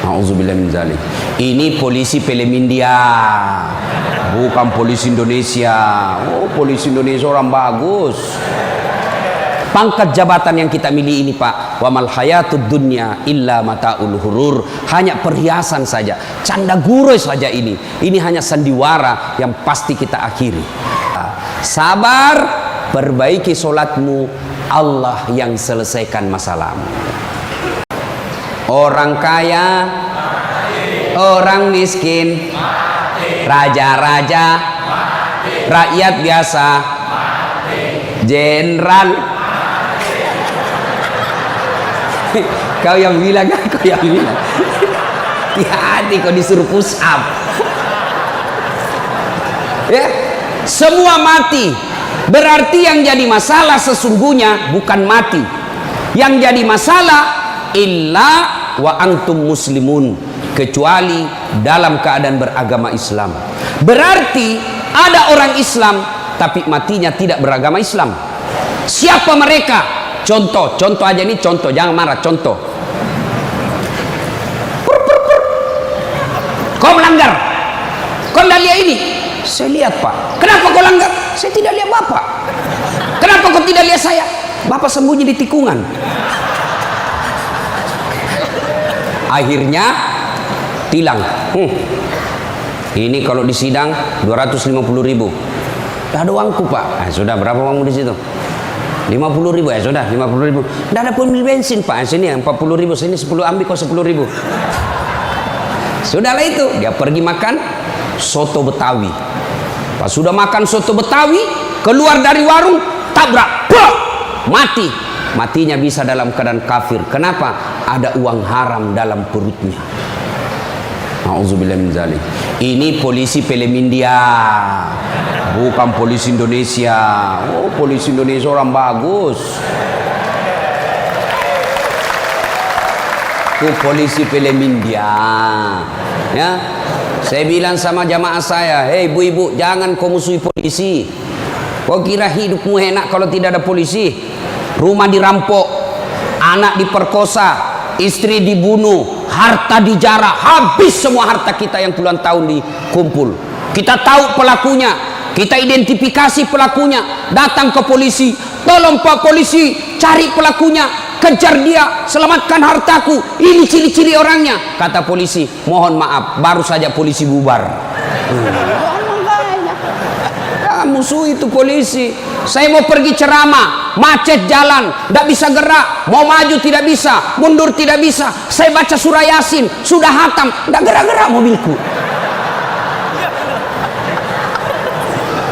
Nauzubillah min zalik. Ini polisi film India, bukan polisi Indonesia. Oh, polisi Indonesia orang bagus. Pangkat jabatan yang kita miliki ini, Pak, wa mal hayatud dunya illa mataul hurur, hanya perhiasan saja, canda gurau saja ini. Ini hanya sandiwara yang pasti kita akhiri. Sabar, perbaiki solatmu, Allah yang selesaikan masalahmu. Orang kaya, orang miskin, raja-raja, rakyat biasa, jenderal. Kau yang bilang, kau yang bilang. Hati-hati kau disuruh push up. Ya, semua mati. Berarti yang jadi masalah sesungguhnya bukan mati. Yang jadi masalah illa wa antum muslimun, kecuali dalam keadaan beragama Islam. Berarti ada orang Islam tapi matinya tidak beragama Islam. Siapa mereka? Contoh aja nih, contoh, jangan marah, contoh. Kau melanggar, kau tidak lihat ini. Saya lihat, Pak. Kenapa kau langgar? Saya tidak lihat Bapak. Kenapa kau tidak lihat saya? Bapak sembunyi di tikungan. Akhirnya tilang. Ini kalau di sidang 250.000. Tidak ada uangku, Pak. Sudah, berapa uangmu di situ? 50.000. Ya sudah, 50.000. Tidak ada pun bensin, Pak. Sini 40.000, sini 10, ambil kau 10.000. Sudahlah itu, dia pergi makan soto Betawi. Pas sudah makan soto Betawi, keluar dari warung, tabrak, mati. Matinya bisa dalam keadaan kafir. Kenapa? Ada uang haram dalam perutnya. Nauzubillah min zalik. Ini polisi film India, bukan polisi Indonesia. Oh, polisi Indonesia orang bagus. Itu polisi film India. Ya, saya bilang sama jamaah saya, hei ibu-ibu, jangan kau musuhi polisi. Kau kira hidupmu enak kalau tidak ada polisi? Rumah dirampok, anak diperkosa, istri dibunuh, harta dijarah, habis semua harta kita yang puluhan tahun dikumpul. Kita tahu pelakunya, kita identifikasi pelakunya, datang ke polisi, tolong Pak Polisi, cari pelakunya, kejar dia, selamatkan hartaku, ini ciri-ciri orangnya. Kata polisi, mohon maaf, baru saja polisi bubar. Musuh itu polisi. Saya mau pergi ceramah, macet jalan, tidak bisa gerak, mau maju tidak bisa, mundur tidak bisa. Saya baca surah Yasin, sudah hatam, tidak gerak-gerak mobilku.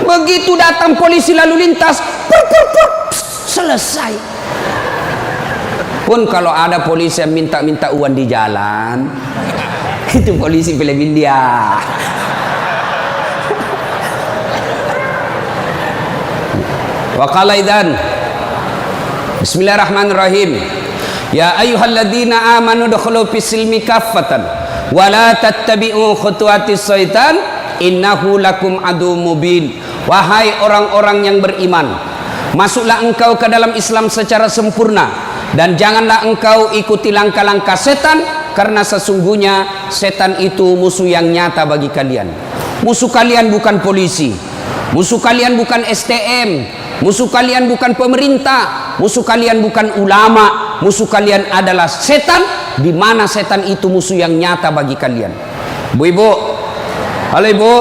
Begitu datang polisi lalu lintas, selesai. Pun kalau ada polisi yang minta-minta uang di jalan, itu polisi film India. Wa qala idzan Bismillahirrahmanirrahim. Ya ayyuhalladzina amanu dukhulu fis-silmi kaffatan wa la tattabi'u khutuwatis syaitan innahu lakum adu mubin. Wahai orang-orang yang beriman, masuklah engkau ke dalam Islam secara sempurna dan janganlah engkau ikuti langkah-langkah setan, karena sesungguhnya setan itu musuh yang nyata bagi kalian. Musuh kalian bukan polisi, musuh kalian bukan STM, musuh kalian bukan pemerintah, musuh kalian bukan ulama, musuh kalian adalah setan, di mana setan itu musuh yang nyata bagi kalian. Bu-ibu, halo ibu,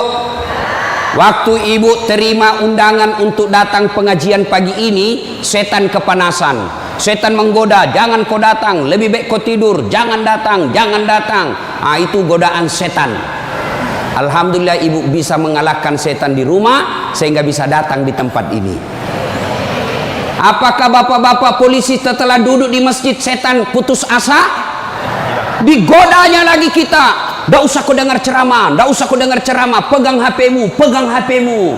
waktu ibu terima undangan untuk datang pengajian pagi ini, setan kepanasan. Setan menggoda, jangan kau datang, lebih baik kau tidur, jangan datang, jangan datang. Itu godaan setan. Alhamdulillah ibu bisa mengalahkan setan di rumah sehingga bisa datang di tempat ini. Apakah bapak-bapak polisi setelah duduk di masjid setan putus asa? Digodanya lagi kita. Nggak usah kau dengar ceramah, nggak usah kau dengar ceramah, pegang HP-mu, pegang HP-mu.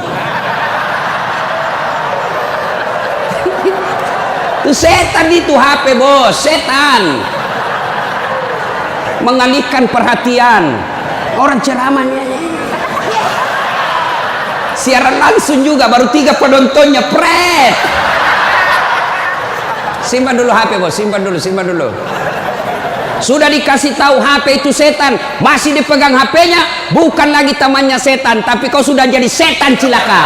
Itu setan, itu HP bos, setan mengalihkan perhatian orang ceramahnya. Siaran langsung juga baru 3 penontonnya, pret. Simpan dulu HP bos, simpan dulu, simpan dulu. Sudah dikasih tahu HP itu setan, masih dipegang HP-nya, bukan lagi temannya setan, tapi kau sudah jadi setan cilaka.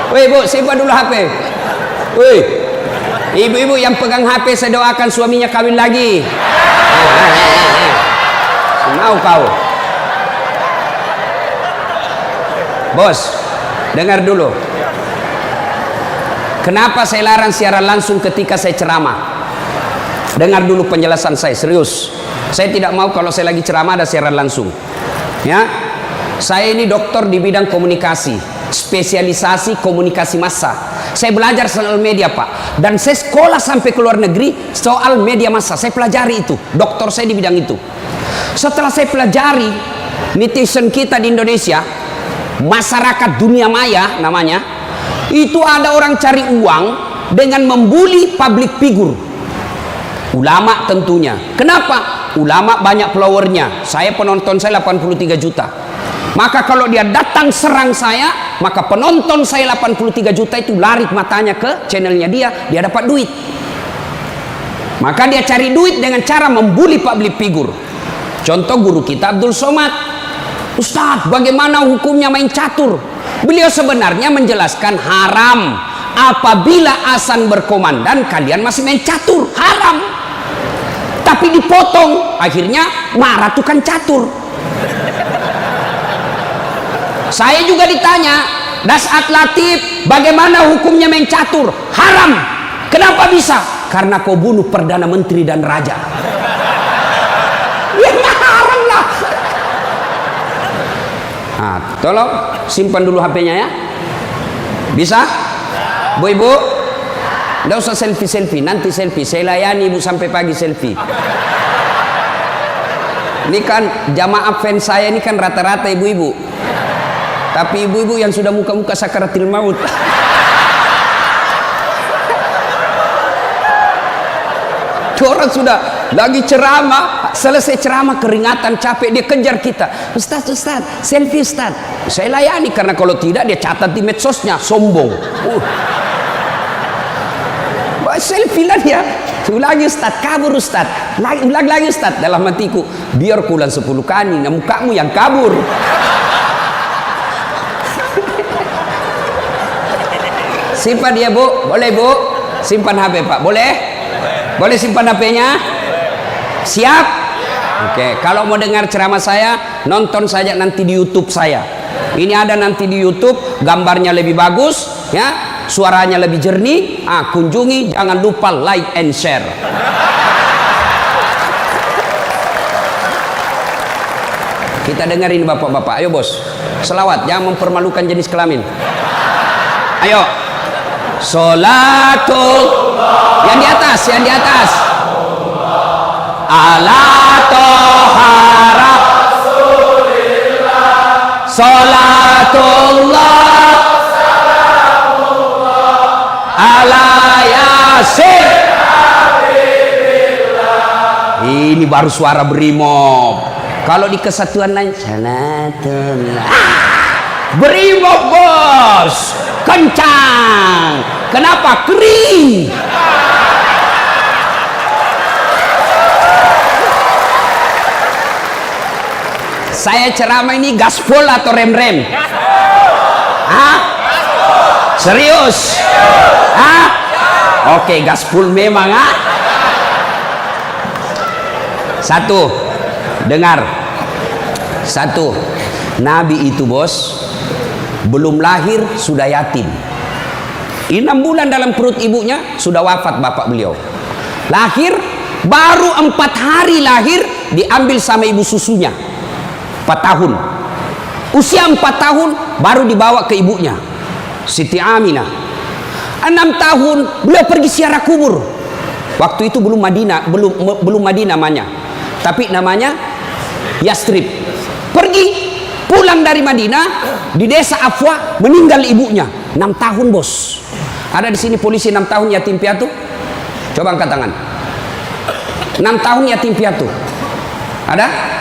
Woi bu, simpan dulu HP. Woi, ibu-ibu yang pegang HP, saya doakan suaminya kawin lagi. Mau kau, bos, dengar dulu. Kenapa saya larang siaran langsung ketika saya ceramah? Dengar dulu penjelasan saya, serius. Saya tidak mau kalau saya lagi ceramah ada siaran langsung. Ya, saya ini dokter di bidang komunikasi, spesialisasi komunikasi massa. Saya belajar soal media Pak, dan saya sekolah sampai ke luar negeri soal media massa. Saya pelajari itu, dokter saya di bidang itu. Setelah saya pelajari, netizen kita di Indonesia, masyarakat dunia maya namanya, itu ada orang cari uang dengan membuli public figure, ulama tentunya. Kenapa? Ulama banyak followernya, saya penonton saya 83 juta. Maka kalau dia datang serang saya, maka penonton saya 83 juta itu lari matanya ke channelnya dia dapat duit. Maka dia cari duit dengan cara membuli public figure. Contoh guru kita Abdul Somad, Ustadz bagaimana hukumnya main catur? Beliau sebenarnya menjelaskan haram apabila azan berkomandan kalian masih main catur, haram. Tapi dipotong, akhirnya marah tukang catur. Saya juga ditanya, Dasat Latif bagaimana hukumnya main catur? Haram. Kenapa bisa? Karena kau bunuh Perdana Menteri dan Raja. Ya haram lah. Nah, tolong simpan dulu HP-nya ya. Bisa? Bu ibu, tidak usah selfie-selfie, nanti selfie. Saya layani ibu sampai pagi selfie. Ini kan jamaah fans saya ini kan rata-rata ibu-ibu. Tapi ibu-ibu yang sudah muka-muka sakaratil maut. Orang sudah lagi ceramah, selesai ceramah keringatan, capek, dia kejar kita. Ustaz, selfie Ustaz. Saya layani karena kalau tidak dia catat di medsosnya, sombong. Selfie lah dia. Ulangi Ustaz, kabur Ustaz. Ulang lagi Ustaz. Dalam hatiku, biar kulan 10 kali, nah mukamu yang kabur. Simpan dia bu, boleh bu. Simpan HP Pak, boleh? Boleh simpan HP-nya? Siap? Oke, kalau mau dengar ceramah saya, nonton saja nanti di YouTube saya. Ini ada nanti di YouTube, gambarnya lebih bagus, ya, suaranya lebih jernih. Kunjungi, jangan lupa like and share. Kita dengerin bapak-bapak, ayo bos. Selawat, jangan mempermalukan jenis kelamin. Ayo. Sholatul, yang di atas, yang di atas. Ala tohara Sholatullah ala yasin. Ini baru suara brimob. Kalau di kesatuan lain Sholatullah, brimob bos, kencang. Kenapa? Kering. Saya ceramah ini gaspol atau rem-rem? Hah? Serius? Hah? Oke, gaspol memang. Satu, dengar. Satu, Nabi itu bos belum lahir sudah yatim. 6 bulan dalam perut ibunya sudah wafat bapak beliau. Lahir baru 4 hari lahir diambil sama ibu susunya. 4 tahun. Usia 4 tahun baru dibawa ke ibunya, Siti Aminah. 6 tahun beliau pergi ziarah kubur. Waktu itu belum Madinah, belum Madinah namanya, tapi namanya Yastrib. Pergi pulang dari Madinah, di desa Afwa meninggal ibunya. 6 tahun bos. Ada di sini polisi 6 tahun yatim piatu? Coba angkat tangan. 6 tahun yatim piatu. Ada?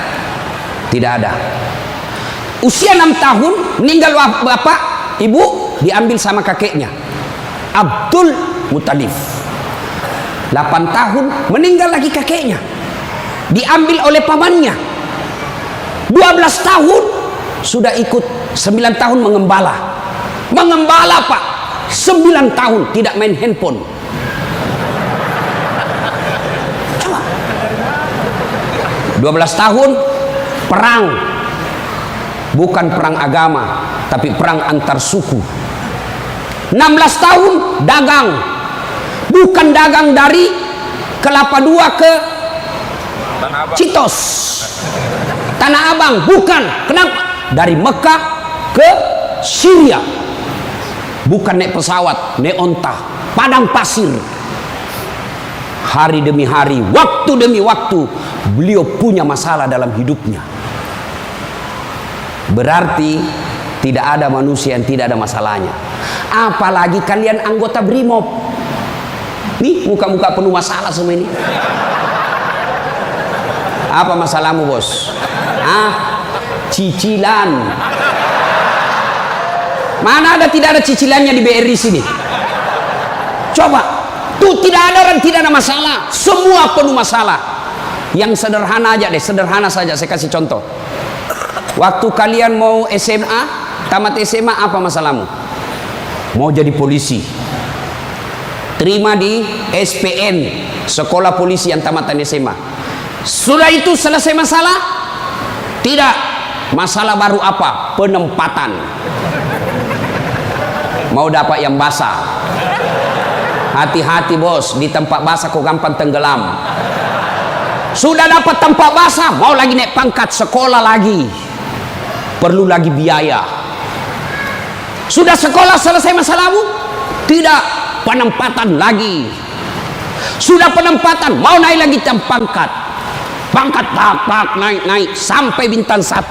Tidak ada. Usia 6 tahun meninggal bapak, ibu diambil sama kakeknya Abdul Muttalib. 8 tahun meninggal lagi kakeknya, diambil oleh pamannya. 12 tahun sudah ikut, 9 tahun mengembala Pak, 9 tahun tidak main handphone. Coba 12 tahun perang, bukan perang agama tapi perang antar suku. 16 tahun dagang, bukan dagang dari Kelapa II ke Citos, Tanah Abang, bukan. Kenapa? Dari Mekah ke Syria, bukan naik pesawat, naik onta, padang pasir. Hari demi hari, waktu demi waktu, beliau punya masalah dalam hidupnya. Berarti tidak ada manusia yang tidak ada masalahnya. Apalagi kalian anggota BRIMOB. Nih muka-muka penuh masalah semua ini. Apa masalahmu, bos? Cicilan. Mana ada tidak ada cicilannya di BRI sini? Coba, tuh tidak ada orang tidak ada masalah. Semua penuh masalah. Yang sederhana aja deh, sederhana saja. Saya kasih contoh. Waktu kalian mau SMA, tamat SMA, apa masalahmu? Mau jadi polisi. Terima di SPN, sekolah polisi yang tamatan SMA. Sudah itu selesai masalah? Tidak. Masalah baru apa? Penempatan. Mau dapat yang basah. Hati-hati bos, di tempat basah kok gampang tenggelam. Sudah dapat tempat basah, mau lagi naik pangkat, sekolah lagi. Perlu lagi biaya. Sudah sekolah selesai masalahmu? Tidak, penempatan lagi. Sudah penempatan, mau naik lagi pangkat. Pangkat tak naik sampai bintang 1,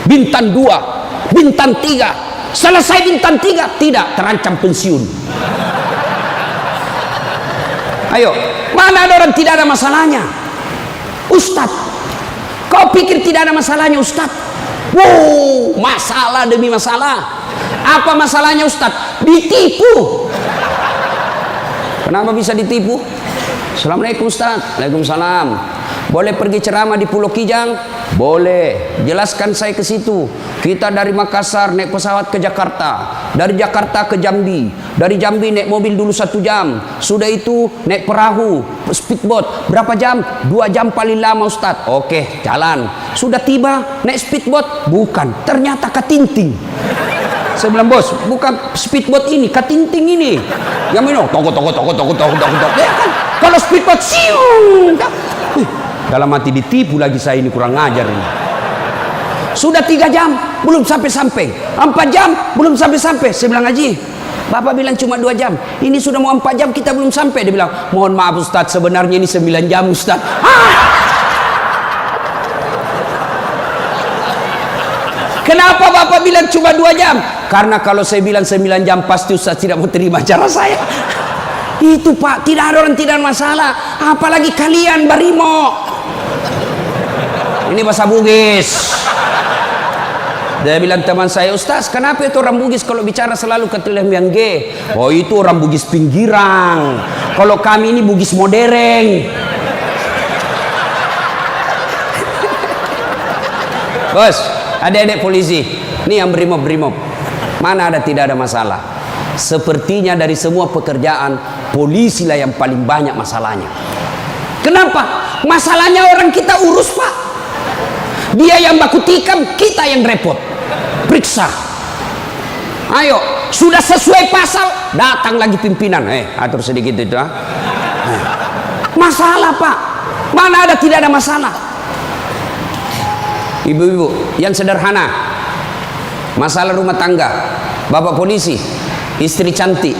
bintang 2, bintang 3. Selesai bintang 3, tidak, terancam pensiun. Ayo, mana ada orang tidak ada masalahnya? Ustadz, kau pikir tidak ada masalahnya Ustadz? Wow, masalah demi masalah. Apa masalahnya Ustadz? Ditipu. Kenapa bisa ditipu? Assalamualaikum Ustadz. Waalaikumsalam. Boleh pergi ceramah di Pulau Kijang? Boleh. Jelaskan saya ke situ. Kita dari Makassar naik pesawat ke Jakarta, dari Jakarta ke Jambi, dari Jambi naik mobil dulu 1 jam, sudah itu naik perahu, speedboat, berapa jam? 2 jam paling lama Ustadz. Oke, jalan. Sudah tiba naik speedboat, bukan, ternyata katinting. Saya bilang, bos, bukan speedboat ini, katinting ini. Yang minum, toko. Ya kan? Kalau speedboat, siung. Dalam hati ditipu lagi saya ini, kurang ngajar ini. Sudah 3 jam belum sampai-sampai, 4 jam belum sampai-sampai. Saya bilang, Haji, Bapak bilang cuma 2 jam, ini sudah mau 4 jam kita belum sampai. Dia bilang, mohon maaf Ustadz, sebenarnya ini 9 jam Ustadz. Kenapa Bapak bilang cuma 2 jam? Karena kalau saya bilang 9 jam pasti Ustadz tidak mau terima cara saya. Itu Pak, tidak ada orang tidak ada masalah. Apalagi kalian Barimo. Ini bahasa Bugis. Dia bilang teman saya, Ustaz, kenapa itu orang Bugis kalau bicara selalu ke yang G? Oh, itu orang Bugis pinggiran. Kalau kami ini Bugis modern. Bos, adik-adik polisi, ini yang brimob. Mana ada tidak ada masalah? Sepertinya dari semua pekerjaan, polisilah yang paling banyak masalahnya. Kenapa? Masalahnya orang kita urus, Pak. Dia yang baku tikam, kita yang repot. Periksa. Ayo, sudah sesuai pasal, datang lagi pimpinan. Atur sedikit itu. Masalah, Pak. Mana ada tidak ada masalah? Ibu-ibu, yang sederhana. Masalah rumah tangga. Bapak polisi, istri cantik.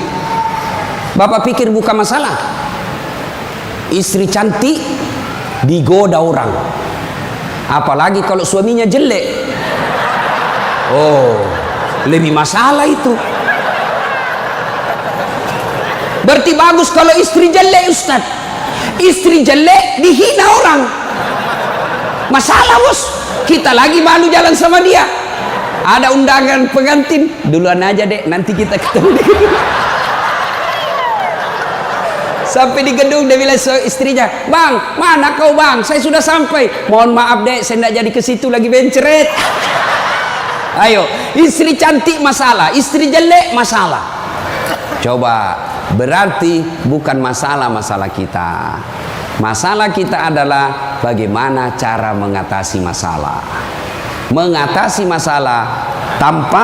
Bapak pikir bukan masalah. Istri cantik digoda orang. Apalagi kalau suaminya jelek. Oh, lebih masalah itu. Berarti bagus kalau istri jelek, Ustaz. Istri jelek dihina orang. Masalah, bos. Kita lagi malu jalan sama dia. Ada undangan pengantin, duluan aja dek, nanti kita ketemu. Sampai di gedung dia bilang istrinya, "Bang, mana kau bang? Saya sudah sampai." "Mohon maaf dek, saya tidak jadi ke situ, lagi benceret." Ayo, istri cantik masalah, istri jelek masalah. Coba, berarti bukan masalah kita. Masalah kita adalah bagaimana cara mengatasi masalah. Mengatasi masalah tanpa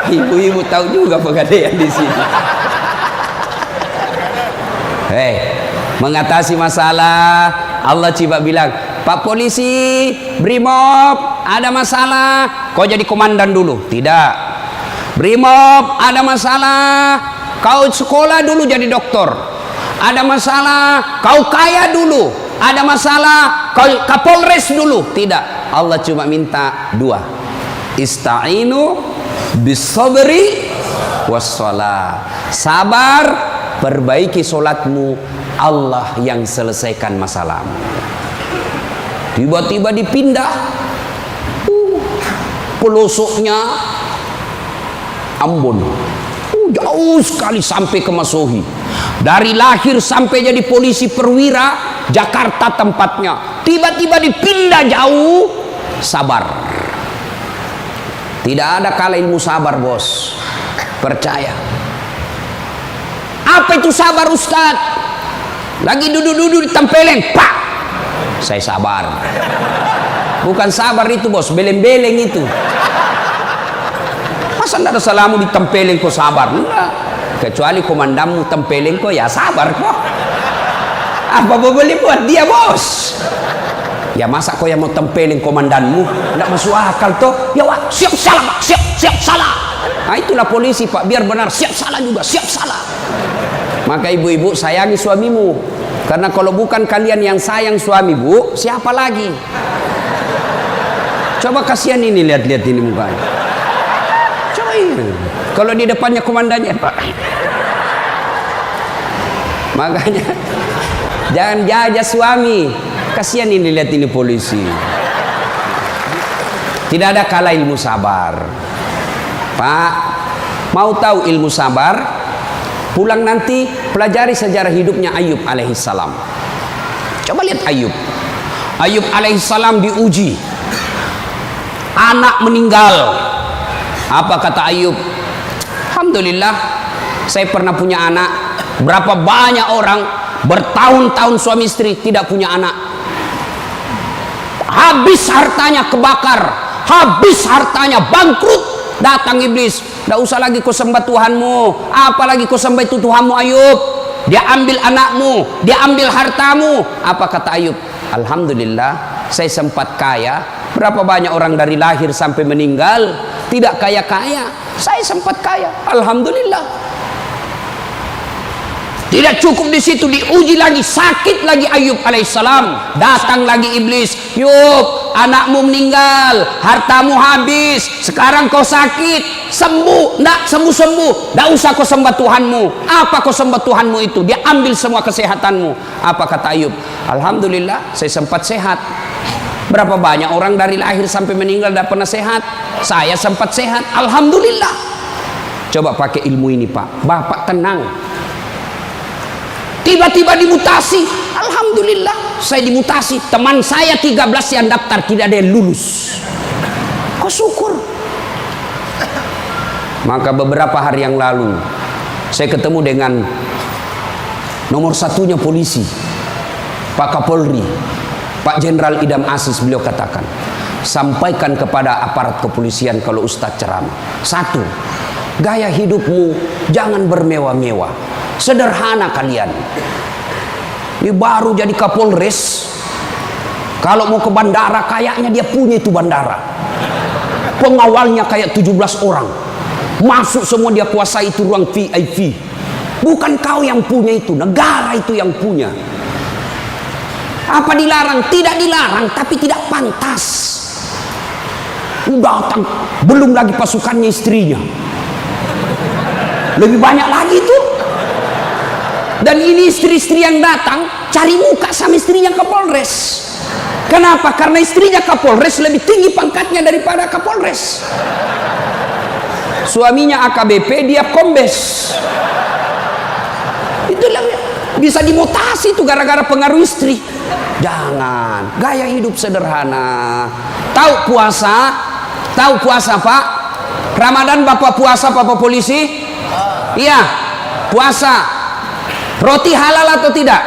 ibu-ibu tahu juga pegadaian di sini. Mengatasi masalah, Allah coba bilang, "Pak polisi, Brimob, ada masalah, kau jadi komandan dulu." Tidak. "Brimob, ada masalah, kau sekolah dulu jadi doktor." "Ada masalah, kau kaya dulu." "Ada masalah, kau Kapolres dulu." Tidak. Allah cuma minta dua. Ista'inu bis-sabri was-shalah. Sabar, perbaiki solatmu, Allah yang selesaikan masalahmu. Tiba-tiba dipindah pelosoknya Ambon, jauh sekali sampai ke Masohi. Dari lahir sampai jadi polisi perwira, Jakarta tempatnya. Tiba-tiba dipindah jauh. Sabar. Tidak ada kalah ilmu sabar, bos. Percaya. Apa itu sabar, Ustaz? Lagi duduk-duduk ditempelin, pak. Saya sabar. Bukan sabar itu, bos, beleng-beleng itu. Masa tidak ada salamu ditempelin kok sabar? Enggak. Kecuali komandanmu tempelin kok, ya sabar kok. Apa boleh buat dia, bos? Ya masa kau yang mau tempelin komandanmu? Tidak masuk akal toh. Ya wah, siap salah pak, siap salah. Nah itulah polisi pak, biar benar, siap salah juga, siap salah. Maka ibu-ibu sayangi suamimu, karena kalau bukan kalian yang sayang suami bu, siapa lagi? Coba kasihan ini, lihat-lihat ini mukanya. Coba ini, kalau di depannya komandannya pak. Makanya jangan jajah suami. Kasihan ini, lihat ini polisi. Tidak ada kalah ilmu sabar. Pak, mau tahu ilmu sabar? Pulang nanti pelajari sejarah hidupnya Ayub alaihissalam. Coba lihat Ayub. Ayub alaihissalam diuji. Anak meninggal. Apa kata Ayub? Alhamdulillah, saya pernah punya anak. Berapa banyak orang bertahun-tahun suami istri tidak punya anak. Habis hartanya kebakar, habis hartanya bangkrut. Datang iblis, tidak usah lagi kau sembah Tuhanmu, apalagi kau sembah itu Tuhanmu Ayub. Dia ambil anakmu, dia ambil hartamu. Apa kata Ayub? Alhamdulillah, saya sempat kaya. Berapa banyak orang dari lahir sampai meninggal tidak kaya-kaya, saya sempat kaya. Alhamdulillah. Tidak cukup di situ, diuji lagi, sakit lagi Ayub alaihissalam. Datang lagi iblis, "Yub, anakmu meninggal, hartamu habis, sekarang kau sakit, sembuh." "Nggak sembuh-sembuh, nggak usah kau sembah Tuhanmu." "Apa kau sembah Tuhanmu itu? Dia ambil semua kesehatanmu." Apa kata Ayub? Alhamdulillah, saya sempat sehat. Berapa banyak orang dari lahir sampai meninggal tidak pernah sehat? Saya sempat sehat, alhamdulillah. Coba pakai ilmu ini pak, bapak tenang. Tiba-tiba dimutasi, alhamdulillah saya dimutasi. Teman saya 13 yang daftar tidak ada yang lulus. Kau syukur. Maka beberapa hari yang lalu saya ketemu dengan nomor satunya polisi, Pak Kapolri, Pak Jenderal Idam Aziz. Beliau katakan, sampaikan kepada aparat kepolisian kalau Ustadz ceramah. 1, gaya hidupmu jangan bermewah-mewah. Sederhana kalian. Ini baru jadi Kapolres. Kalau mau ke bandara, kayaknya dia punya itu bandara. Pengawalnya kayak 17 orang. Masuk semua, dia kuasai itu ruang VIP. Bukan kau yang punya itu, negara itu yang punya. Apa dilarang? Tidak dilarang, tapi tidak pantas. Datang, belum lagi pasukannya istrinya. Lebih banyak lagi itu. Dan ini istri-istri yang datang cari muka sama istrinya Kapolres. Kenapa? Karena istrinya Kapolres lebih tinggi pangkatnya daripada Kapolres. Suaminya AKBP, dia kombes. Itulah bisa dimutasi itu gara-gara pengaruh istri. Jangan, gaya hidup sederhana. Tahu puasa? Tahu puasa, Pak? Ramadan Bapak puasa, Bapak polisi? Iya, puasa. Roti halal atau tidak?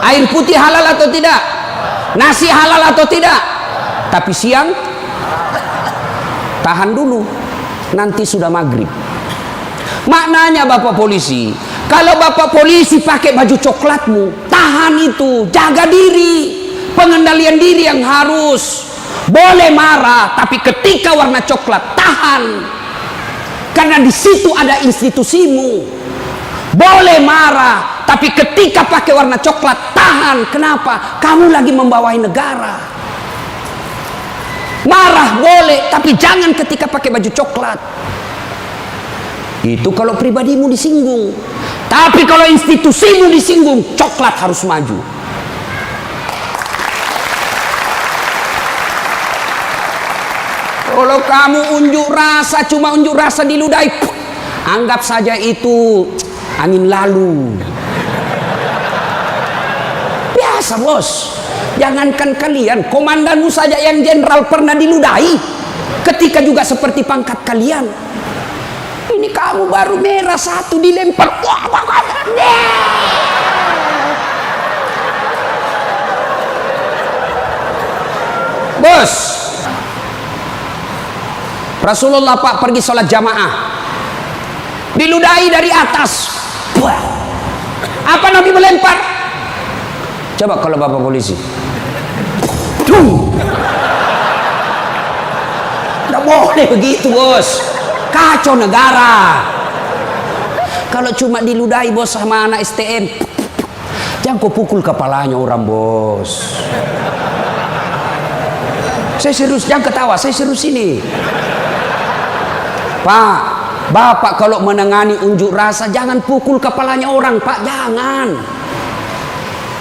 Air putih halal atau tidak? Nasi halal atau tidak? Tapi siang tahan dulu, nanti sudah maghrib. Maknanya Bapak polisi, kalau Bapak polisi pakai baju coklatmu, tahan itu, jaga diri, pengendalian diri yang harus. Boleh marah, tapi ketika warna coklat tahan, karena di situ ada institusimu. Boleh marah, tapi ketika pakai warna coklat tahan. Kenapa? Kamu lagi membawahi negara. Marah boleh, tapi jangan ketika pakai baju coklat. Itu kalau pribadimu disinggung. Tapi kalau institusimu disinggung, coklat harus maju. Kalau kamu unjuk rasa, cuma unjuk rasa diludahi, anggap saja itu angin lalu. Biasa, bos. Jangankan kalian, komandanmu saja yang jenderal pernah diludahi. Ketika juga seperti pangkat kalian. Ini kamu baru merah satu dilempar. Bos, Rasulullah Pak pergi sholat jamaah, diludahi dari atas. Apa Nabi melempar? Coba kalau Bapak polisi. Tidak boleh begitu, bos. Kacau negara. Kalau cuma diludahi bos sama anak STM, jangan kau pukul kepalanya orang, bos. Saya serius, jangan ketawa, saya serius ini. Pak, Bapak kalau menangani unjuk rasa jangan pukul kepalanya orang, Pak, jangan.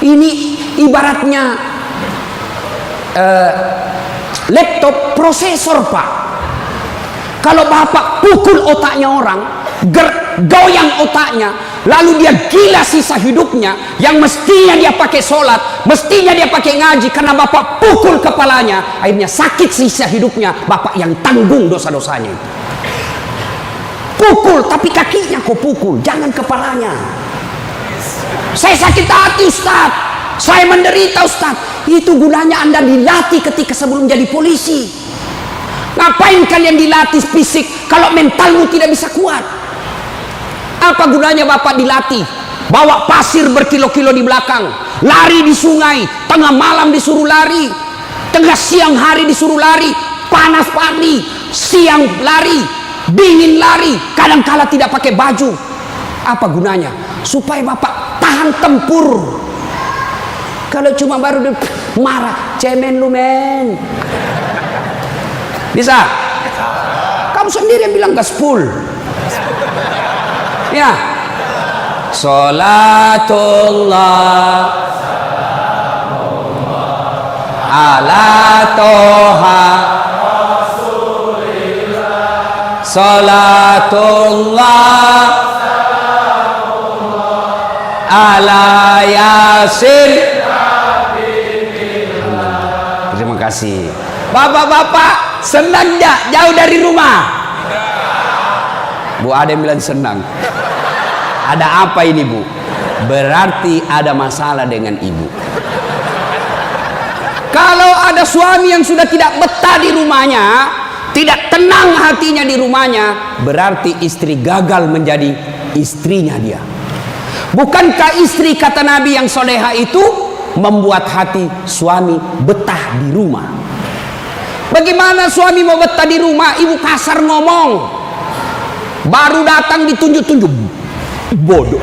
Ini ibaratnya laptop prosesor, Pak. Kalau Bapak pukul otaknya orang, goyang otaknya, lalu dia gila sisa hidupnya, yang mestinya dia pakai sholat, mestinya dia pakai ngaji, karena Bapak pukul kepalanya, akhirnya sakit sisa hidupnya, Bapak yang tanggung dosa-dosanya. Pukul, tapi kakinya kau pukul, jangan kepalanya. Saya sakit hati, Ustaz. Saya menderita, Ustaz. Itu gunanya Anda dilatih ketika sebelum jadi polisi. Ngapain kalian dilatih fisik kalau mentalmu tidak bisa kuat? Apa gunanya Bapak dilatih? Bawa pasir berkilo-kilo di belakang, lari di sungai, tengah malam disuruh lari, tengah siang hari disuruh lari, panas pagi, siang lari, dingin lari, kadang-kala tidak pakai baju. Apa gunanya? Supaya Bapak tahan tempur. Kalau cuma baru marah, cemen lu men. Bisa? Kamu sendiri yang bilang gaspol. Ya. Salatullah ala toha salatullah ala yasin. Terima kasih. Bapak-bapak senang gak jauh dari rumah? Bu ada yang bilang senang. Ada apa ini, Bu? Berarti ada masalah dengan ibu. Kalau ada suami yang sudah tidak betah di rumahnya, tidak tenang hatinya di rumahnya, berarti istri gagal menjadi istrinya dia. Bukankah istri, kata Nabi yang soleha itu, membuat hati suami betah di rumah? Bagaimana suami mau betah di rumah? Ibu kasar ngomong, baru datang ditunjuk-tunjuk, bodoh.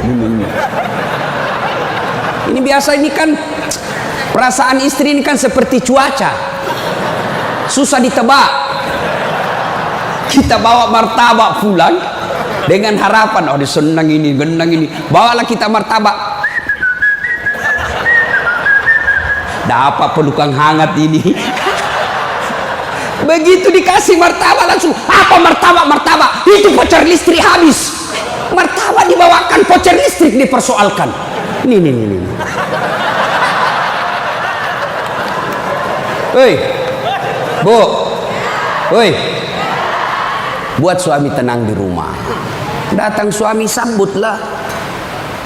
Ini biasa, ini kan perasaan istri ini kan seperti cuaca, susah ditebak. Kita bawa martabak pulang dengan harapan, oh senang ini, genang ini, bawalah kita martabak. Dapat pelukan hangat ini. Begitu dikasih martabak langsung, apa martabak? Itu voucher listrik habis. Martabak dibawakan, voucher listrik dipersoalkan. Nih. Woi, Bu, woi, buat suami tenang di rumah. Datang suami, sambutlah.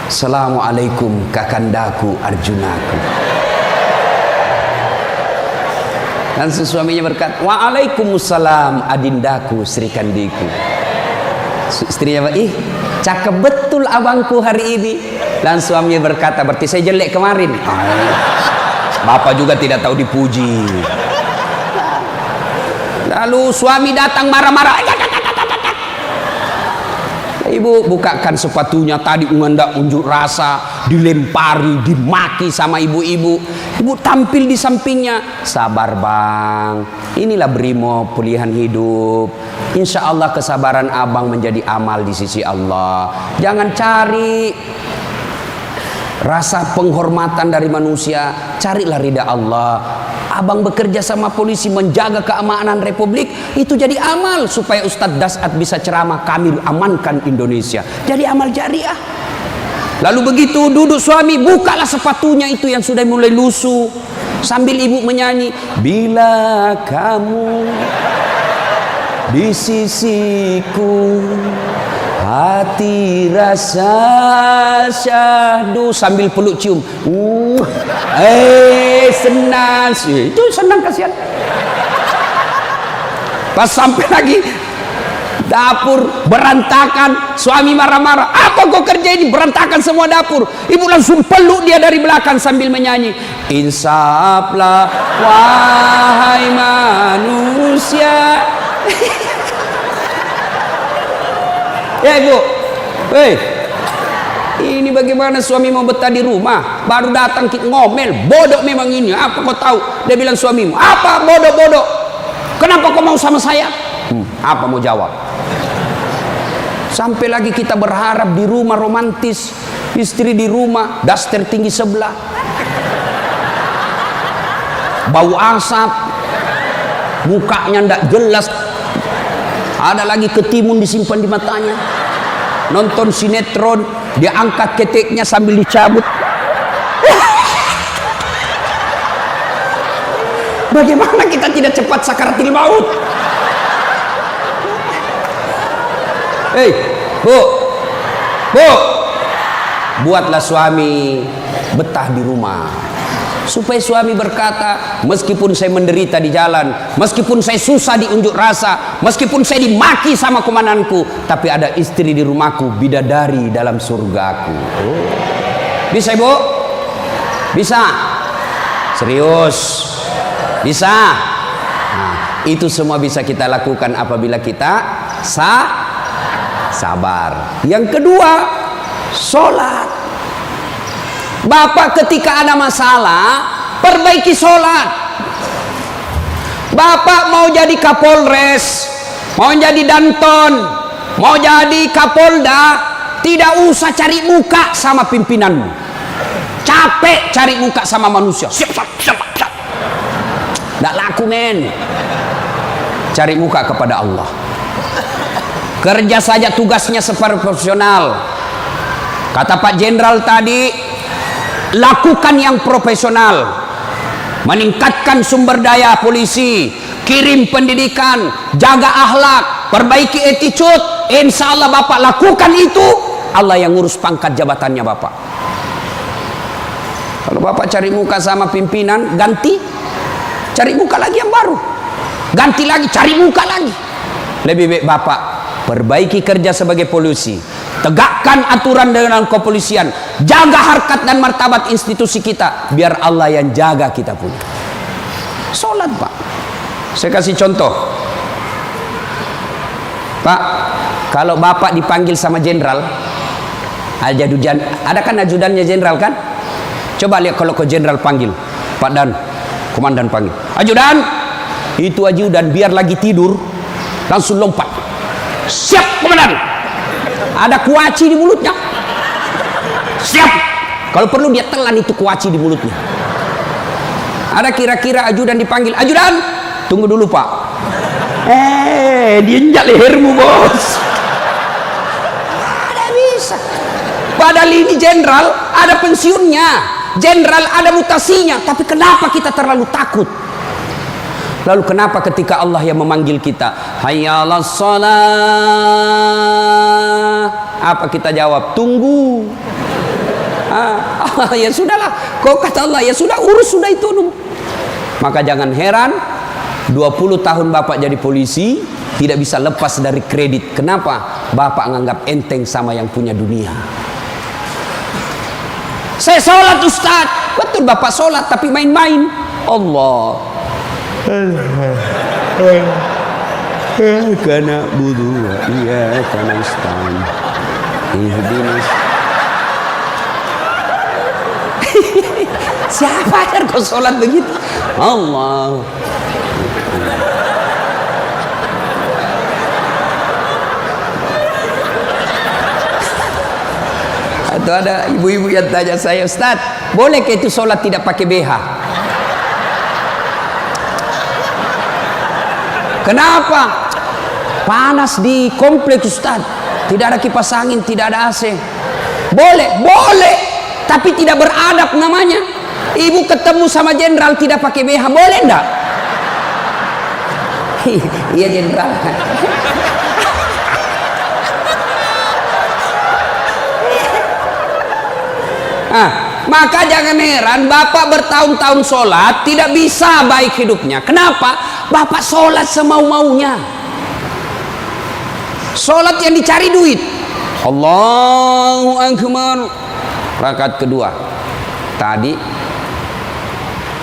Assalamualaikum kakandaku Arjunaku. Langsung suaminya berkata, waalaikumsalam adindaku Sri Kandiku. Istrinya, cakep betul abangku hari ini. Langsung suaminya berkata, berarti saya jelek kemarin. Bapak juga tidak tahu dipuji. Lalu suami datang marah-marah. Ibu bukakan sepatunya, tadi hendak unjuk rasa, dilempari, dimaki sama ibu-ibu. Ibu tampil di sampingnya, sabar bang, inilah brimo pilihan hidup. Insya Allah kesabaran abang menjadi amal di sisi Allah. Jangan cari rasa penghormatan dari manusia, carilah ridha Allah. Abang bekerja sama polisi menjaga keamanan Republik, itu jadi amal supaya Ustadz Dasat bisa ceramah, kami amankan Indonesia. Jadi amal jariah. Lalu begitu duduk suami, bukalah sepatunya itu yang sudah mulai lusuh, sambil ibu menyanyi, bila kamu di sisiku, hati rasa syahdu, sambil peluk cium. Senang sih. Itu senang kasihan. Pas sampai lagi dapur berantakan, suami marah-marah. Apa kau kerja ini? Berantakan semua dapur. Ibu langsung peluk dia dari belakang sambil menyanyi, insaflah wahai manusia. Ya ibu, ini bagaimana suami mau betah di rumah? Baru datang ngomel, bodoh memang ini. Apa kau tahu? Dia bilang suamimu, apa bodoh? Kenapa kau mau sama saya? Apa mau jawab? Sampai lagi kita berharap di rumah romantis, istri di rumah daster tinggi sebelah, bau asap, mukanya ndak jelas, ada lagi ketimun disimpan di matanya. Nonton sinetron, dia angkat keteknya sambil dicabut. Bagaimana kita tidak cepat sakaratil maut? Bu, buatlah suami betah di rumah, supaya suami berkata, meskipun saya menderita di jalan, meskipun saya susah di unjuk rasa, meskipun saya dimaki sama komandanku, tapi ada istri di rumahku, bidadari dalam surgaku. Bisa ibu? Bisa? Serius? Bisa? Nah, itu semua bisa kita lakukan apabila kita sabar. Yang kedua, sholat. Bapak ketika ada masalah, perbaiki sholat. Bapak mau jadi Kapolres, mau jadi Danton, mau jadi Kapolda, tidak usah cari muka sama pimpinanmu. Capek cari muka sama manusia. Siap. Nggak laku men. Cari muka kepada Allah. Kerja saja tugasnya seperti profesional. Kata Pak Jenderal tadi, lakukan yang profesional, meningkatkan sumber daya polisi, kirim pendidikan, jaga akhlak, perbaiki attitude. Insya Allah Bapak lakukan itu, Allah yang ngurus pangkat jabatannya Bapak. Kalau Bapak cari muka sama pimpinan, ganti, cari muka lagi yang baru, ganti lagi, cari muka lagi. Lebih baik Bapak perbaiki kerja sebagai polisi, tegakkan aturan dengan kepolisian, jaga harkat dan martabat institusi kita, biar Allah yang jaga kita punya. Sholat Pak. Saya kasih contoh Pak, kalau Bapak dipanggil sama jenderal, ada kan ajudannya jenderal kan? Coba lihat kalau ke jenderal panggil, Pak Dan, komandan panggil, ajudan, itu ajudan biar lagi tidur langsung lompat, siap komandan. Ada kuaci di mulutnya, siap. Kalau perlu dia telan itu kuaci di mulutnya. Ada kira-kira ajudan dipanggil, ajudan, tunggu dulu Pak, Diinjak lehermu bos. Ada bisa. Padahal ini jenderal ada pensiunnya, jenderal ada mutasinya, tapi kenapa kita terlalu takut? Lalu kenapa ketika Allah yang memanggil kita, hayya 'alas shalah, apa kita jawab? Tunggu. Ya sudahlah, kau kata Allah, ya sudah, urus sudah itu. Maka jangan heran 20 tahun Bapak jadi polisi tidak bisa lepas dari kredit. Kenapa? Bapak menganggap enteng sama yang punya dunia. Saya sholat Ustaz. Betul Bapak sholat, tapi main-main. Allah karena budu iya karena istan ihdinas. Siapa yang kau sholat begitu? Allah. Atau ada ibu-ibu yang tanya saya, Ustaz, boleh ke itu sholat tidak pakai BH? Kenapa? Panas di kompleks Ustaz, tidak ada kipas angin, tidak ada AC. Boleh, boleh, tapi tidak beradab namanya. Ibu ketemu sama jenderal tidak pakai BH, boleh enggak? Iya jenderal. Maka jangan heran Bapak bertahun-tahun sholat tidak bisa baik hidupnya. Kenapa? Bapak sholat semau-maunya. Sholat yang dicari duit. Allahu Akbar. Rakaat kedua. Tadi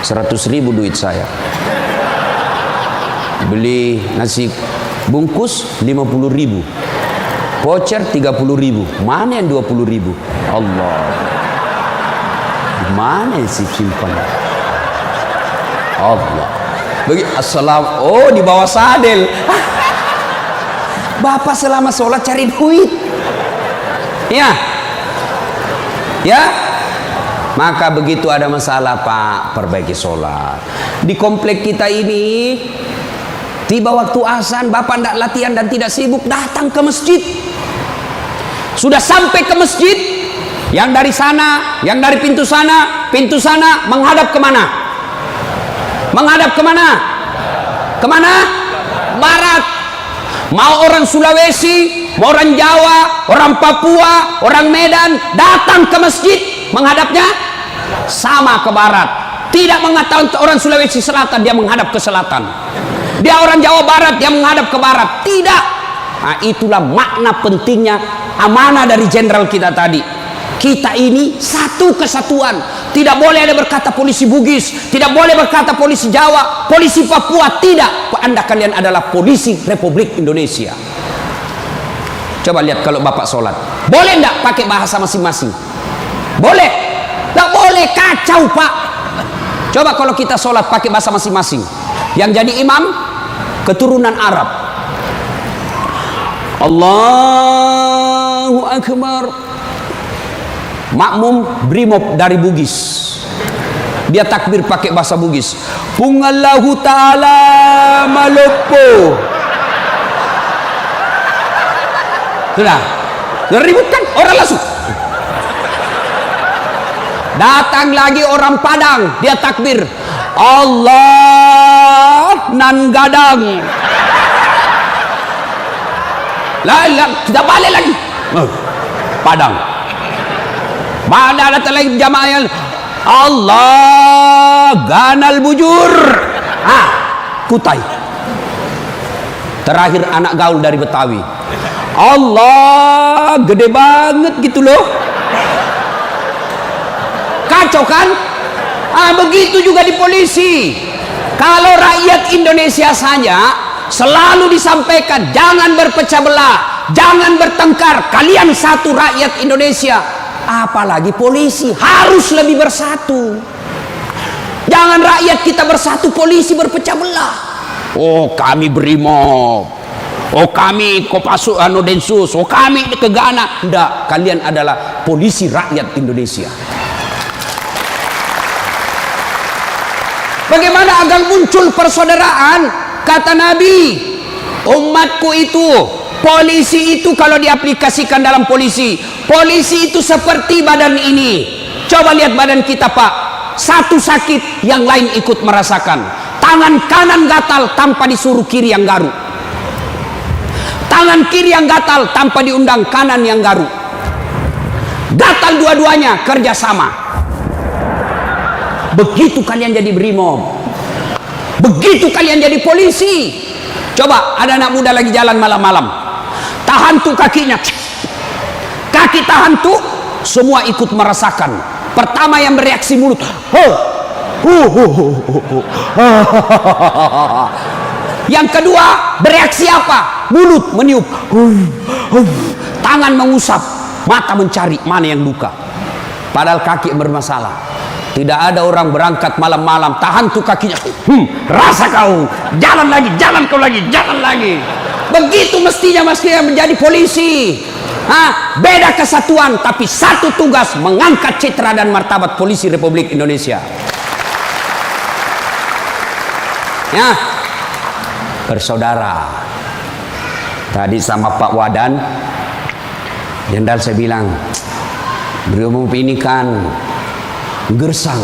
100.000 duit saya. Beli nasi bungkus 50.000. Voucher 30.000. Mana yang 20.000? Allah. Mana sih simpan? Allah. Bagi assalam. Oh, di bawah sadel. Bapak selama sholat cari duit. Ya. Ya. Maka begitu ada masalah Pak, perbaiki sholat. Di komplek kita ini, tiba waktu azan, Bapak tidak latihan dan tidak sibuk, datang ke masjid. Sudah sampai ke masjid, yang dari sana, yang dari pintu sana menghadap kemana? Menghadap kemana? Kemana? Barat. Mau orang Sulawesi, mau orang Jawa, orang Papua, orang Medan datang ke masjid, menghadapnya sama ke barat. Tidak mengatakan orang Sulawesi Selatan dia menghadap ke selatan, dia orang Jawa Barat dia menghadap ke barat. Tidak. Nah, itulah makna pentingnya amanah dari jenderal kita tadi. Kita ini satu kesatuan. Tidak boleh ada berkata polisi Bugis, tidak boleh berkata polisi Jawa, polisi Papua. Tidak. Anda kalian adalah polisi Republik Indonesia. Coba lihat kalau Bapak sholat, boleh enggak pakai bahasa masing-masing? Boleh? Enggak boleh, kacau Pak. Coba kalau kita sholat pakai bahasa masing-masing. Yang jadi imam keturunan Arab. Allahu Akbar. Makmum brimob dari Bugis, dia takbir pakai bahasa Bugis. Pungallahu ta'ala malopo. Sudah ribut kan orang langsung. Datang lagi orang Padang, dia takbir Allah nan gadang. Lah kita balik lagi Padang. Mana ada lagi jamaah yang Allah ganal bujur. Kutai. Terakhir anak gaul dari Betawi. Allah gede banget gitu loh. Kacau kan? Begitu juga di polisi. Kalau rakyat Indonesia saja selalu disampaikan jangan berpecah belah, jangan bertengkar, kalian satu rakyat Indonesia. Apalagi polisi harus lebih bersatu. Jangan rakyat kita bersatu, polisi berpecah belah. Oh kami brimob, oh kami Kopassus Densus, oh kami Gegana. Enggak, kalian adalah polisi rakyat Indonesia. Bagaimana agar muncul persaudaraan? Kata Nabi, Umatku itu, polisi itu kalau diaplikasikan dalam polisi itu seperti badan ini. Coba lihat badan kita Pak, satu sakit yang lain ikut merasakan. Tangan kanan gatal tanpa disuruh kiri yang garuk, tangan kiri yang gatal tanpa diundang kanan yang garuk, gatal dua-duanya kerjasama. Begitu kalian jadi brimob, begitu kalian jadi polisi. Coba ada anak muda lagi jalan malam-malam, tahan tuh kakinya, kaki tahan tuh, semua ikut merasakan. Pertama yang bereaksi mulut, yang kedua bereaksi apa? Mulut meniup, tangan mengusap, mata mencari mana yang luka. Padahal kaki bermasalah. Tidak ada orang berangkat malam-malam tahan tuh kakinya, rasa kau, jalan lagi, jalan kau lagi, jalan lagi. Begitu mestinya menjadi polisi. Beda kesatuan tapi satu tugas, mengangkat citra dan martabat polisi Republik Indonesia. Ya, bersaudara. Tadi sama Pak Wadan, Jenderal saya bilang, brimob ini kan gersang.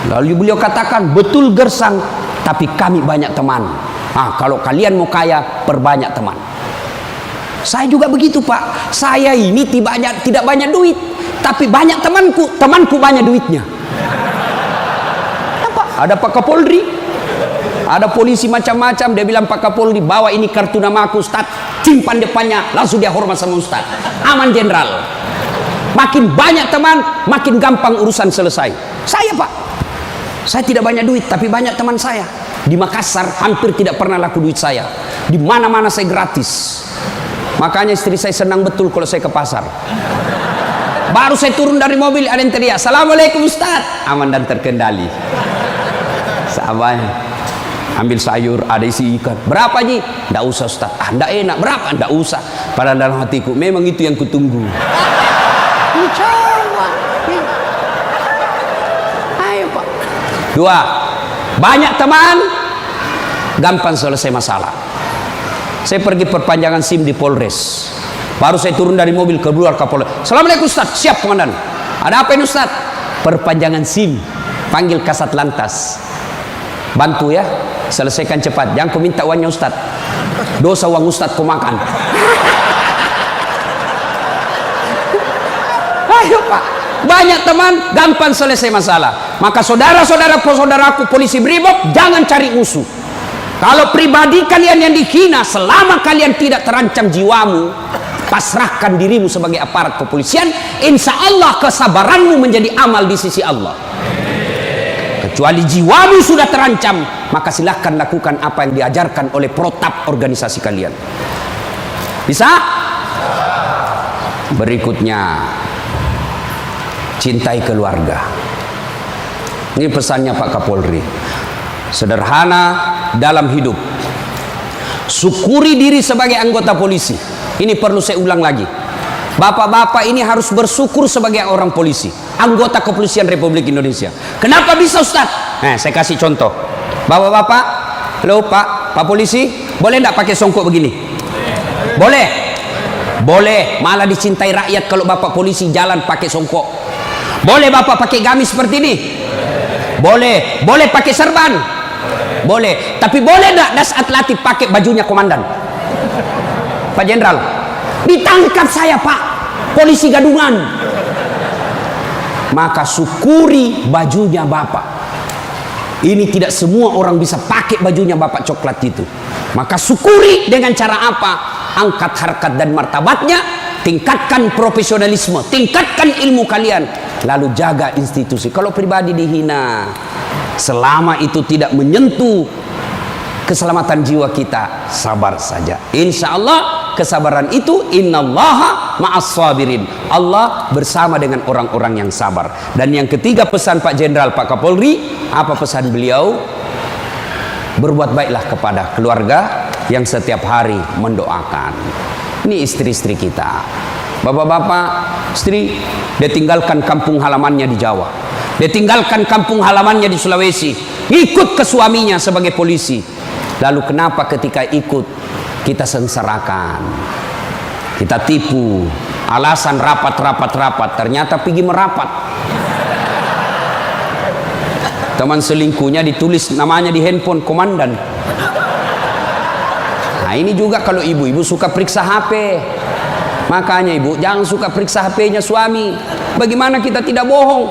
Lalu beliau katakan, betul gersang, tapi kami banyak teman. Kalau kalian mau kaya, perbanyak teman. Saya juga begitu Pak. Saya ini tidak banyak duit, tapi banyak temanku. Temanku banyak duitnya. Ada Pak Kapolri, ada polisi macam-macam. Dia bilang, Pak Kapolri bawa ini kartu nama aku Ustaz, simpan depannya, langsung dia hormat sama Ustaz. Aman Jenderal. Makin banyak teman, makin gampang urusan selesai. Saya Pak, saya tidak banyak duit, tapi banyak teman saya. Di Makassar hampir tidak pernah laku duit saya. Di mana-mana saya gratis. Makanya istri saya senang betul kalau saya ke pasar. Baru saya turun dari mobil, ada yang teriak, Assalamualaikum Ustaz. Aman dan terkendali. Sahabat, ambil sayur, ada isi ikan. Berapa Ji? Nggak usah Ustaz. Nggak enak. Berapa? Nggak usah. Padahal dalam hatiku, memang itu yang kutunggu. Coba. Ayo Pak. Dua, banyak teman, gampang selesai masalah. Saya pergi perpanjangan SIM di Polres. Baru saya turun dari mobil, keluar Kapolres. Assalamualaikum Ustaz. Siap Komandan. Ada apa ini Ustaz? Perpanjangan SIM. Panggil Kasat Lantas. Bantu ya, selesaikan cepat. Jangan kau minta uangnya Ustaz. Dosa uang Ustaz kau makan. Ayo Pak. Banyak teman, gampang selesai masalah. Maka saudara-saudaraku polisi brimob, jangan cari musuh. Kalau pribadi kalian yang dihina, selama kalian tidak terancam jiwamu, pasrahkan dirimu sebagai aparat kepolisian, insya Allah kesabaranmu menjadi amal di sisi Allah. Kecuali jiwamu sudah terancam, maka silahkan lakukan apa yang diajarkan oleh protap organisasi kalian. Bisa? Berikutnya, cintai keluarga. Ini pesannya Pak Kapolri. Sederhana dalam hidup. Syukuri diri sebagai anggota polisi. Ini perlu saya ulang lagi. Bapak-bapak ini harus bersyukur sebagai orang polisi, anggota kepolisian Republik Indonesia. Kenapa bisa Ustaz? Saya kasih contoh. Bapak-bapak, halo Pak polisi, boleh enggak pakai songkok begini? Boleh. Boleh, malah dicintai rakyat kalau Bapak polisi jalan pakai songkok. Boleh Bapak pakai gamis seperti ini? Boleh. Boleh pakai serban? Boleh. Tapi boleh enggak das atletik pakai bajunya komandan? Pak Jenderal, ditangkap saya Pak, polisi gadungan. Maka syukuri bajunya Bapak. Ini tidak semua orang bisa pakai bajunya Bapak coklat itu. Maka syukuri dengan cara apa? Angkat harkat dan martabatnya, tingkatkan profesionalisme, tingkatkan ilmu kalian, lalu jaga institusi. Kalau pribadi dihina, selama itu tidak menyentuh keselamatan jiwa kita, sabar saja. Insya Allah kesabaran itu, innallaha ma'as sabirin. Allah bersama dengan orang-orang yang sabar. Dan yang ketiga pesan Pak Jenderal, Pak Kapolri, apa pesan beliau? Berbuat baiklah kepada keluarga yang setiap hari mendoakan. Ini istri-istri kita. Bapak-bapak, istri, dia tinggalkan kampung halamannya di Jawa. Dia tinggalkan kampung halamannya di Sulawesi. Ikut ke suaminya sebagai polisi. Lalu kenapa ketika ikut kita sengsarakan, kita tipu, alasan rapat, ternyata pergi merapat. Teman selingkuhnya ditulis namanya di handphone komandan. Nah ini juga kalau ibu-ibu suka periksa HP. Makanya ibu jangan suka periksa HP-nya suami. Bagaimana kita tidak bohong?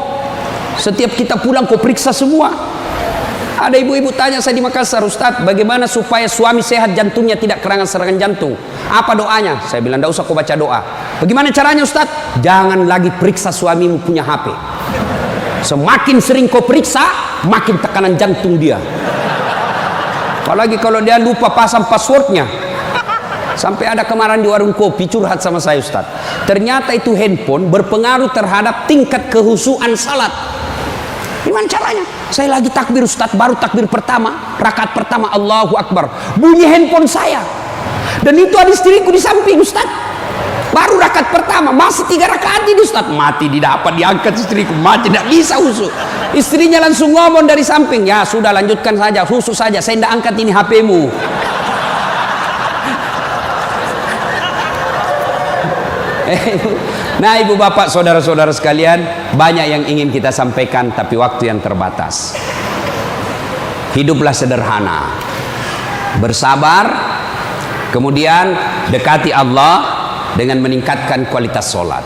Setiap kita pulang kau periksa semua. Ada ibu-ibu tanya saya di Makassar, Ustaz, bagaimana supaya suami sehat jantungnya tidak serangan jantung? Apa doanya? Saya bilang, tidak usah kau baca doa. Bagaimana caranya Ustaz? Jangan lagi periksa suamimu punya HP. Semakin sering kau periksa, makin tekanan jantung dia. Apalagi kalau dia lupa pasang passwordnya. Sampai ada kemarin di warung kopi curhat sama saya, Ustaz. Ternyata itu handphone berpengaruh terhadap tingkat kehusuan salat. Gimana caranya? Saya lagi takbir, Ustaz, baru takbir pertama, rakaat pertama, Allahu Akbar. Bunyi handphone saya. Dan itu ada istriku di samping, Ustaz. Baru rakaat pertama, masih 3 rakaat ini, Ustaz. Mati didapat, diangkat istriku, mati tidak bisa husu. Istrinya langsung ngomong dari samping, ya sudah lanjutkan saja, husu saja, saya tidak angkat ini HP-mu. Nah ibu bapak saudara-saudara sekalian, banyak yang ingin kita sampaikan tapi waktu yang terbatas. Hiduplah sederhana, bersabar, kemudian dekati Allah dengan meningkatkan kualitas sholat.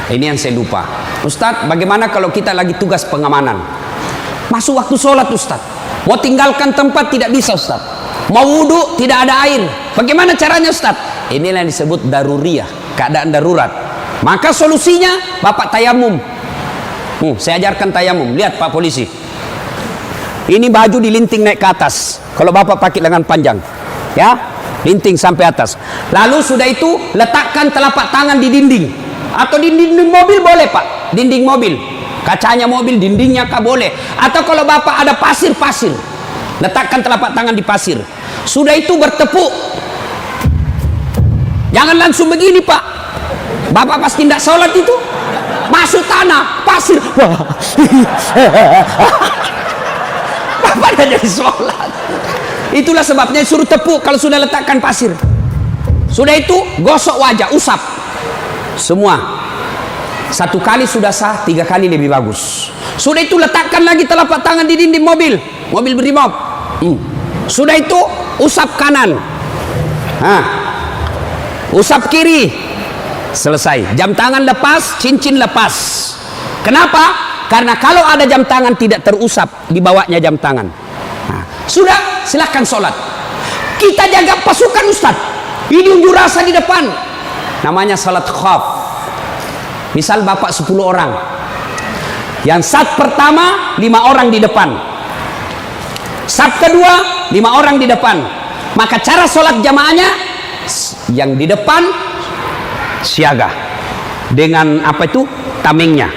Ini yang saya lupa, Ustadz, bagaimana kalau kita lagi tugas pengamanan, masuk waktu sholat Ustadz, mau tinggalkan tempat tidak bisa Ustadz, mau wudhu tidak ada air, bagaimana caranya Ustadz? Inilah yang disebut daruriyah, keadaan darurat. Maka solusinya bapak tayamum. Saya ajarkan tayamum. Lihat Pak Polisi, ini baju dilinting naik ke atas. Kalau bapak pakai lengan panjang, ya, linting sampai atas. Lalu sudah itu letakkan telapak tangan di dinding, atau di dinding mobil boleh Pak, dinding mobil, kacanya mobil, dindingnya kah boleh. Atau kalau bapak ada pasir, letakkan telapak tangan di pasir. Sudah itu bertepuk. Jangan langsung begini Pak, bapak pasti tidak sholat itu, masuk tanah, pasir, bapak tidak jadi sholat. Itulah sebabnya suruh tepuk kalau sudah letakkan pasir. Sudah itu gosok wajah, usap semua. 1 kali sudah sah, 3 kali lebih bagus. Sudah itu letakkan lagi telapak tangan di dinding mobil berimob. Sudah itu usap kanan, usap kiri, selesai. Jam tangan lepas, cincin lepas. Kenapa? Karena kalau ada jam tangan tidak terusap, dibawanya jam tangan. Sudah, silahkan sholat. Kita jaga pasukan Ustaz. Ini unjuk rasa di depan, namanya salat khaf. Misal bapak 10 orang, yang sat pertama 5 orang di depan, sat kedua 5 orang di depan. Maka cara sholat jamaahnya, yang di depan siaga dengan apa itu tamengnya.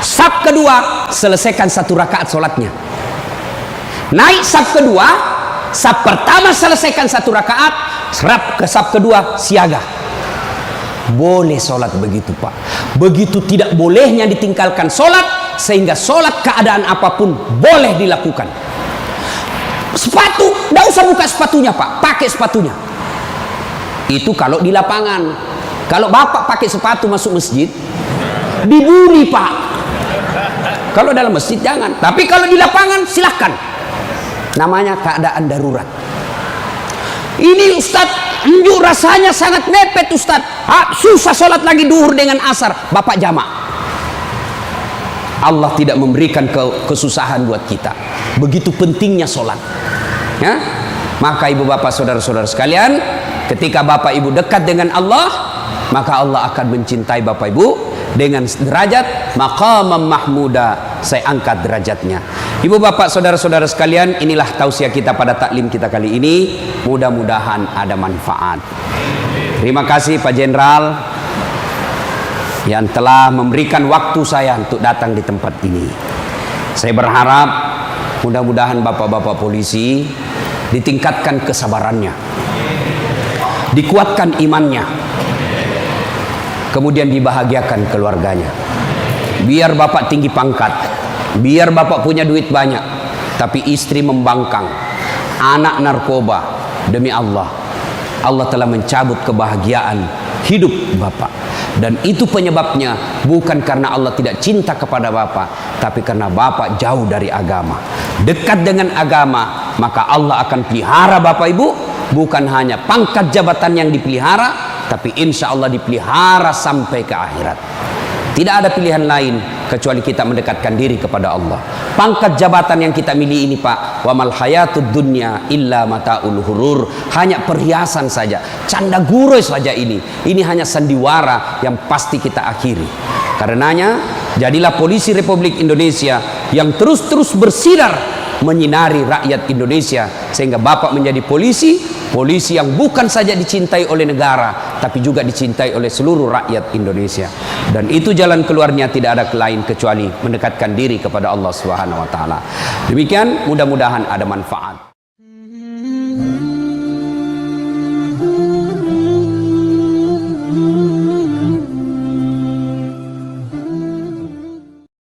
Sat kedua selesaikan 1 rakaat sholatnya. Naik saf kedua, saf pertama selesaikan 1 rakaat, serap ke saf kedua siaga. Boleh sholat begitu Pak. Begitu tidak bolehnya ditinggalkan sholat, sehingga sholat keadaan apapun boleh dilakukan. Sepatu, tidak usah buka sepatunya Pak, pakai sepatunya. Itu kalau di lapangan. Kalau bapak pakai sepatu masuk masjid, dibuli Pak. Kalau dalam masjid jangan, tapi kalau di lapangan silahkan. Namanya keadaan darurat. Ini Ustaz, unjuk rasanya sangat mepet Ustaz. Susah sholat lagi duhur dengan asar, bapak jamak. Allah tidak memberikan kesusahan buat kita. Begitu pentingnya sholat, ya? Maka ibu bapak saudara-saudara sekalian, ketika bapak ibu dekat dengan Allah, maka Allah akan mencintai bapak ibu dengan derajat maqamam mahmuda. Saya angkat derajatnya. Ibu bapak saudara-saudara sekalian, inilah tausiah kita pada taklim kita kali ini. Mudah-mudahan ada manfaat. Terima kasih Pak Jenderal yang telah memberikan waktu saya untuk datang di tempat ini. Saya berharap mudah-mudahan bapak-bapak polisi ditingkatkan kesabarannya, dikuatkan imannya, kemudian dibahagiakan keluarganya. Biar bapak tinggi pangkat, biar bapak punya duit banyak, tapi istri membangkang, anak narkoba. Demi Allah, Allah telah mencabut kebahagiaan hidup bapak. Dan itu penyebabnya bukan karena Allah tidak cinta kepada bapak, tapi karena bapak jauh dari agama. Dekat dengan agama, maka Allah akan pelihara bapak ibu. Bukan hanya pangkat jabatan yang dipelihara, tapi insya Allah dipelihara sampai ke akhirat. Tidak ada pilihan lain kecuali kita mendekatkan diri kepada Allah. Pangkat jabatan yang kita miliki ini Pak, wa mal hayatud dunya illa mataul hurur, hanya perhiasan saja, canda gurau saja ini. Ini hanya sandiwara yang pasti kita akhiri. Karenanya jadilah polisi Republik Indonesia yang terus-terus bersinar menyinari rakyat Indonesia, sehingga Bapak menjadi polisi yang bukan saja dicintai oleh negara, tapi juga dicintai oleh seluruh rakyat Indonesia. Dan itu jalan keluarnya tidak ada lain kecuali mendekatkan diri kepada Allah Subhanahu wa taala. Demikian, mudah-mudahan ada manfaat.